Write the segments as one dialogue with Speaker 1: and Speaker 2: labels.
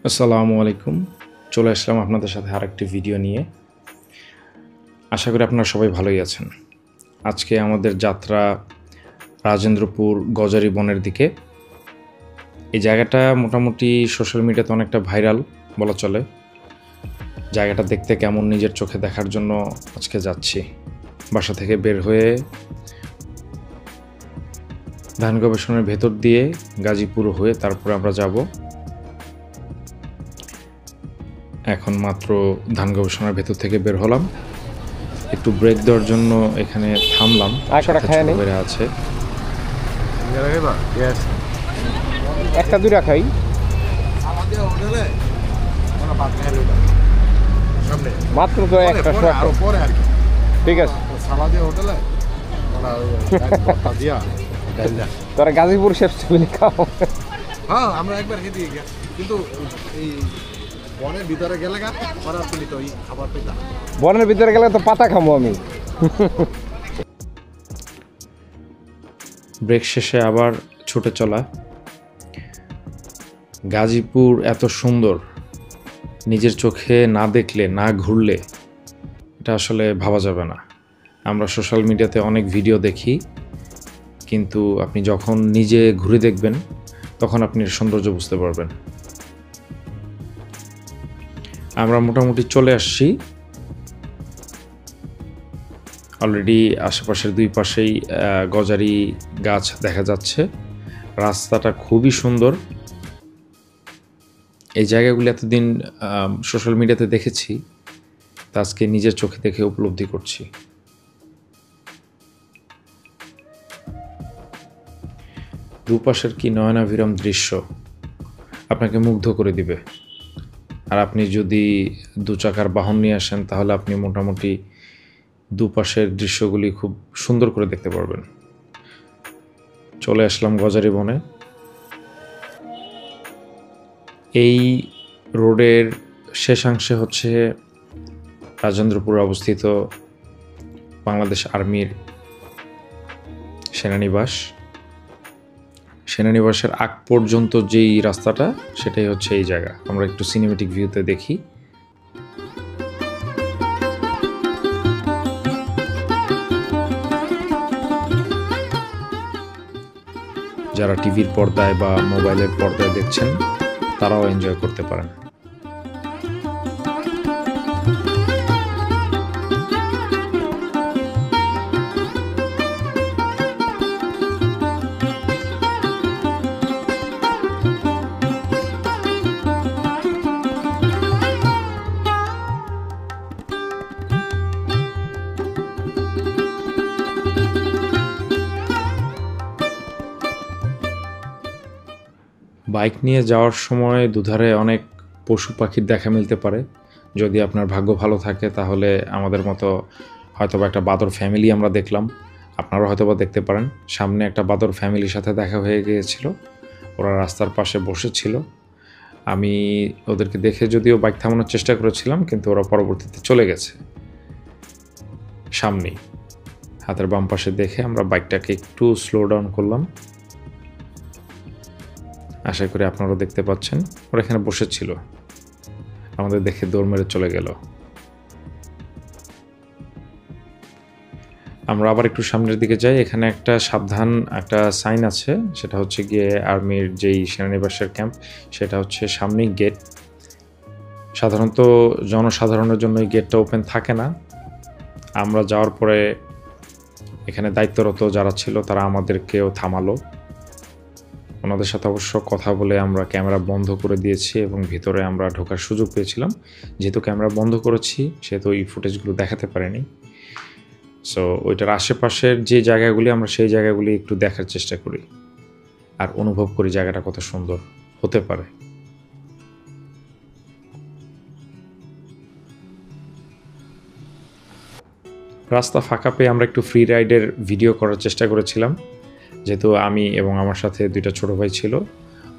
Speaker 1: আসসালামু আলাইকুম। চলে আসলাম আপনাদের সাথে আরেকটি ভিডিও নিয়ে। আশা করি আপনারা সবাই ভালোই আছেন। আজকে আমাদের যাত্রা রাজেন্দ্রপুর গজারি বনের দিকে। এই জায়গাটা মোটামুটি সোশ্যাল মিডিয়াতে অনেকটা ভাইরাল বলা চলে। জায়গাটা দেখতে কেমন নিজের চোখে দেখার জন্য আজকে যাচ্ছি। বাসা থেকে বের হয়ে ধান গবেষণার ভেতর দিয়ে গাজীপুর হয়ে তারপরে আমরা যাব। এখন মাত্র ধান গবেষণার ভেতর থেকে বের হলাম, একটু ব্রেক দেওয়ার জন্য এখানে থামলাম। বেড়ে আছে
Speaker 2: একটা দুইটা খাই মাত্র তো একটা ঠিক আছে। তোরা গাজীপুর শেষ খাও।
Speaker 3: হ্যাঁ আমরা একবার খেতে কিন্তু এই বনের ভিতরে গেলে খাবার পেতাম।
Speaker 2: বনের ভিতরে গেলে তো পাতা খাবো আমি।
Speaker 1: ব্রেক শেষে আবার ছুটে চলা। গাজীপুর এত সুন্দর, নিজের চোখে না দেখলে, না ঘুরলে এটা আসলে ভাবা যাবে না। আমরা সোশ্যাল মিডিয়াতে অনেক ভিডিও দেখি, কিন্তু আপনি যখন নিজে ঘুরে দেখবেন তখন আপনি এর সৌন্দর্য বুঝতে পারবেন। আমরা মোটামুটি চলে আসছি। অলরেডি আশেপাশের দুই পাশেই গজারি গাছ দেখা যাচ্ছে। রাস্তাটা খুবই সুন্দর। এই জায়গাগুলি এতদিন সোশ্যাল মিডিয়াতে দেখেছি, তা আজকে নিজের চোখে দেখে উপলব্ধি করছি। দুপাশের কি নয়নাভিরাম দৃশ্য, আপনাকে মুগ্ধ করে দিবে। আর আপনি যদি দু চাকার বাহন নিয়ে আসেন তাহলে আপনি মোটামুটি দুপাশের দৃশ্যগুলি খুব সুন্দর করে দেখতে পারবেন। চলে আসলাম গজারি বনে। এই রোডের শেষাংশে হচ্ছে রাজেন্দ্রপুরে অবস্থিত বাংলাদেশ আর্মির সেনানিবাস। সেনানিবাসের আগ পর্যন্ত যেই রাস্তাটা, সেটাই হচ্ছে এই জায়গা। আমরা একটু সিনেমেটিক ভিউতে দেখি। যারা টিভির পর্দায় বা মোবাইলের পর্দায় দেখছেন তারাও এনজয় করতে পারেন। বাইক নিয়ে যাওয়ার সময় দুধারে অনেক পশু পাখির দেখা মিলতে পারে। যদি আপনার ভাগ্য ভালো থাকে তাহলে আমাদের মতো হয়তোবা একটা বাদর ফ্যামিলি আমরা দেখলাম। আপনারাও হয়তোবা দেখতে পারেন। সামনে একটা বাদর ফ্যামিলির সাথে দেখা হয়ে গিয়েছিল। ওরা রাস্তার পাশে বসেছিল। আমি ওদেরকে দেখে যদিও বাইক থামানোর চেষ্টা করেছিলাম, কিন্তু ওরা পরবর্তীতে চলে গেছে। সামনেই হাতের বাম পাশে দেখে আমরা বাইকটাকে একটু স্লো ডাউন করলাম। আশা করি আপনারাও দেখতে পাচ্ছেন। ওরা এখানে বসেছিল, আমাদের দেখে দৌড় মেরে চলে গেল। আমরা আবার একটু সামনের দিকে যাই। এখানে একটা সাবধান একটা সাইন আছে, সেটা হচ্ছে গিয়ে আর্মির যেই সেনানিবাসের ক্যাম্প, সেটা হচ্ছে সামনেই গেট। সাধারণত জনসাধারণের জন্য এই গেটটা ওপেন থাকে না। আমরা যাওয়ার পরে এখানে দায়িত্বরত যারা ছিল তারা আমাদেরকেও থামালো। ওনাদের সাথে অবশ্য কথা বলে আমরা ক্যামেরা বন্ধ করে দিয়েছি এবং ভিতরে আমরা ঢোকার সুযোগ পেয়েছিলাম। যেহেতু ক্যামেরা বন্ধ করেছি সেহেতু এই ফুটেজগুলো দেখাতে পারিনি। সো ওইটার আশেপাশের যে জায়গাগুলি, আমরা সেই জায়গাগুলি একটু দেখার চেষ্টা করি আর অনুভব করি জায়গাটা কত সুন্দর হতে পারে। রাস্তা ফাঁকা পেয়ে আমরা একটু ফ্রি রাইডের ভিডিও করার চেষ্টা করেছিলাম, যেহেতু আমি এবং আমার সাথে দুইটা ছোট ভাই ছিল,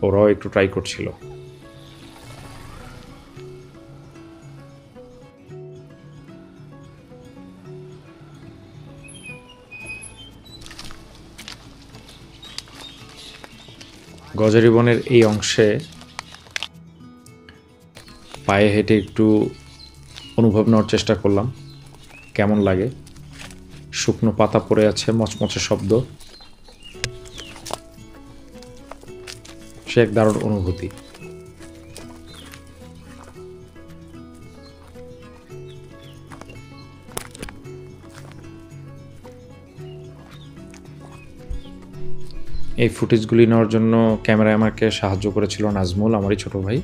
Speaker 1: ওরাও একটু ট্রাই করছিল। গজারি বনের এই অংশে পায়ে হেঁটে একটু অনুভব নেওয়ার চেষ্টা করলাম কেমন লাগে। শুকনো পাতা পড়ে আছে, মচমচে শব্দ, সে এক দারুণ অনুভূতি। এই ফুটেজগুলি নেওয়ার জন্য ক্যামেরায় আমাকে সাহায্য করেছিল নাজমুল, আমারই ছোট ভাই।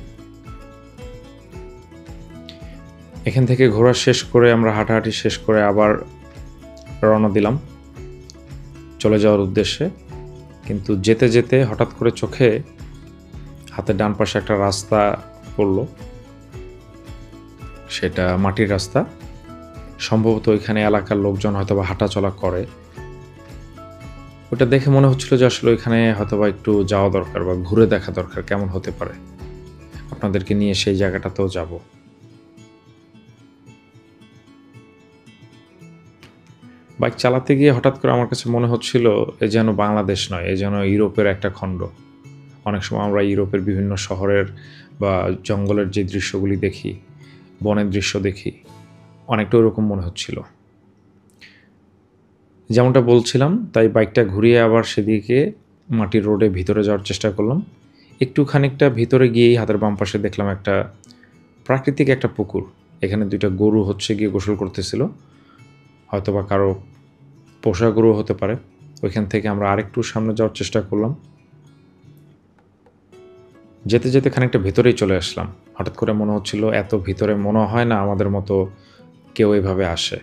Speaker 1: এখান থেকে ঘোরা শেষ করে আমরা হাঁটাহাঁটি শেষ করে আবার রওনা দিলাম চলে যাওয়ার উদ্দেশ্যে। কিন্তু যেতে যেতে হঠাৎ করে চোখে হাতের ডান পাশে একটা রাস্তা পড়ল, সেটা মাটির রাস্তা। সম্ভবত ওইখানে এলাকার লোকজন হয়তো বা হাঁটাচলা করে। ওটা দেখে মনে হচ্ছিল যে আসলে ওইখানে হয়তো বা একটু যাওয়া দরকার বা ঘুরে দেখা দরকার কেমন হতে পারে। আপনাদেরকে নিয়ে সেই জায়গাটাতেও যাব। বাইক চালাতে গিয়ে হঠাৎ করে আমার কাছে মনে হচ্ছিল এ যেন বাংলাদেশ নয়, এ যেন ইউরোপের একটা খণ্ড। অনেক সময় আমরা ইউরোপের বিভিন্ন শহরের বা জঙ্গলের যে দৃশ্যগুলি দেখি, বনের দৃশ্য দেখি, অনেকটা ওরকম মনে হচ্ছিল। যেমনটা বলছিলাম, তাই বাইকটা ঘুরিয়ে আবার সেদিকে মাটির রোডে ভিতরে যাওয়ার চেষ্টা করলাম। একটু খানিকটা ভিতরে গিয়েই হাতের বাম পাশে দেখলাম একটা প্রাকৃতিক একটা পুকুর। এখানে দুইটা গরু হচ্ছে গিয়ে গোসল করতেছিল, হয়তো বা কারো পোষা গরু হতে পারে। ওইখান থেকে আমরা আরেকটু সামনে যাওয়ার চেষ্টা করলাম। যেতে যেতে খানিকটা ভেতরেই চলে আসলাম। হঠাৎ করে মনে হচ্ছিল এত ভিতরে মনে হয় না আমাদের মতো কেউ এভাবে আসে।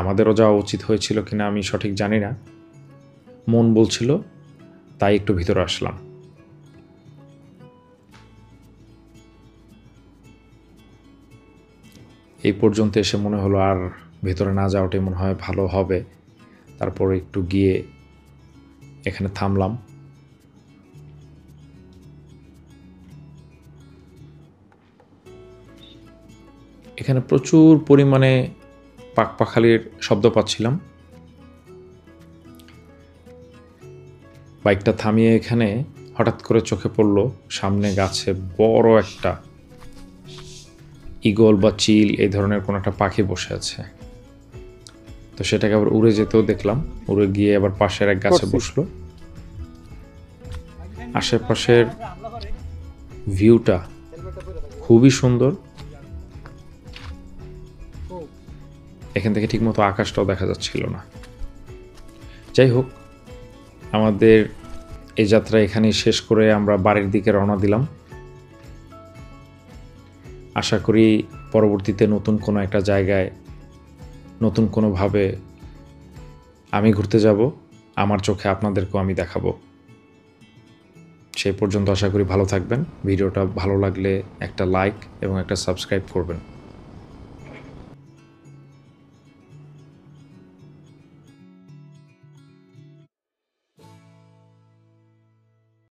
Speaker 1: আমাদেরও যাওয়া উচিত হয়েছিল কিনা আমি সঠিক জানি না, মন বলছিল তাই একটু ভিতরে আসলাম। এই পর্যন্ত এসে মনে হলো আর ভেতরে না যাওয়াটাই মনে হয় ভালো হবে। তারপর একটু গিয়ে এখানে থামলাম। এখানে প্রচুর পরিমাণে পাখপাখালির শব্দ পাচ্ছিলাম। বাইকটা থামিয়ে এখানে হঠাৎ করে চোখে পড়ল সামনে গাছে বড় একটা ঈগল বা চিল এই ধরনের কোনো একটা পাখি বসে আছে। তো সেটাকে আবার উড়ে যেতেও দেখলাম, উড়ে গিয়ে আবার পাশের এক গাছে বসলো। আশেপাশের ভিউটা খুবই সুন্দর। এখান থেকে ঠিকমতো আকাশটাও দেখা যাচ্ছিল না। যাই হোক, আমাদের এই যাত্রা এখানেই শেষ করে আমরা বাড়ির দিকে রওনা দিলাম। আশা করি পরবর্তীতে নতুন কোনো একটা জায়গায় নতুন কোনোভাবে আমি ঘুরতে যাব, আমার চোখে আপনাদেরকেও আমি দেখাবো। সেই পর্যন্ত আশা করি ভালো থাকবেন। ভিডিওটা ভালো লাগলে একটা লাইক এবং একটা সাবস্ক্রাইব করবেন।